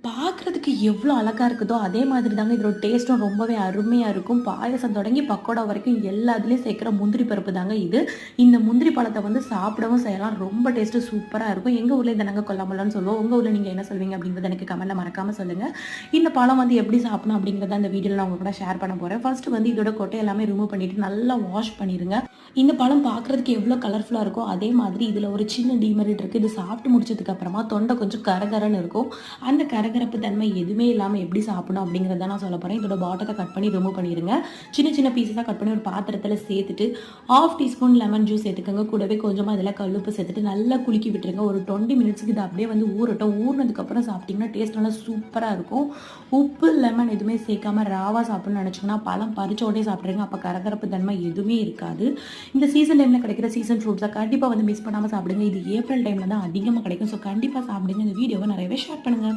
பார்க்குறதுக்கு எவ்வளோ அழகா இருக்குதோ, அதே மாதிரி தாங்க இதோட டேஸ்ட்டும் ரொம்பவே அருமையா இருக்கும். பாயாசம் தொடங்கி பக்கோடா வரைக்கும் எல்லா இதுலயும் சேர்க்கிற முந்திரி பருப்பு தாங்க இது. இந்த முந்திரி பழத்த வந்து சாப்பிடவும் செய்யலாம். ரொம்ப டேஸ்ட்டு சூப்பரா இருக்கும். எங்க ஊர்ல இத நாங்க கொல்லாமொல்லான்னு சொல்லுவோம். உங்க ஊர்ல நீங்க என்ன சொல்வீங்க அப்படின்றத எனக்கு கமெண்ட்ல மறக்காம சொல்லுங்க. இந்த பழம் வந்து எப்படி சாப்பிடணும் அப்படிங்கிறத இந்த வீடியோல நான் உங்க கூட ஷேர் பண்ண போறேன். ஃபர்ஸ்ட் வந்து இதோட கொட்டை எல்லாமே ரிமூவ் பண்ணிட்டு நல்லா வாஷ் பண்ணிருங்க. இந்த பழம் பார்க்குறதுக்கு எவ்வளோ கலர்ஃபுல்லா இருக்கோ, அதே மாதிரி இதில ஒரு சின்ன டிமெரிட் இருக்கு. இது சாப்பிட்டு முடிச்சதுக்கு அப்புறமா தொண்டை கொஞ்சம் கரகரன்னு இருக்கும். அந்த கரகரப்பு தன்மை எதுவுமே இல்லாம எப்படி சாப்பிடணும் அப்படிங்கிறத நான் சொல்ல போறேன். இதோட பாட்டத்த கட் பண்ணி ரிமூவ் பண்ணிருங்க. சின்ன சின்ன பீஸஸா கட் பண்ணி ஒரு பாத்திரத்தில சேர்த்துட்டு, 1/2 டீஸ்பூன் லெமன் ஜூஸ் சேர்த்துக்கோங்க. கூடவே கொஞ்சமா இதில கல்லுப்பு சேர்த்துட்டு நல்லா குலுக்கி விட்டுருங்க. ஒரு 20 மினிட்ஸ்க்கு இது அப்படியே வந்து ஊறட்டும். ஊறினதுக்கப்புறம் சாப்பிட்டீங்கன்னா டேஸ்ட் நல்லா சூப்பரா இருக்கும். உப்பு, லெமன் எதுவுமே சேர்க்காம ராவா சாப்பிடணும்னு நினச்சிங்கன்னா, பழம் பறிச்ச உடனே சாப்பிட்ருங்க. அப்போ கரகரப்பு தன்மை எதுவுமே இருக்காது. இந்த சீசன் டைம்ல கிடைக்கிற சீசன் ஃப்ரூட்ஸை கண்டிப்பா வந்து மிஸ் பண்ணாம சாப்பிடுங்க. இது ஏப்ரல் டைம்ல தான் அதிகமா கிடைக்கும். ஸோ கண்டிப்பா சாப்பிடுங்க. இந்த வீடியோவை நிறையவே ஷேர் பண்ணுங்க.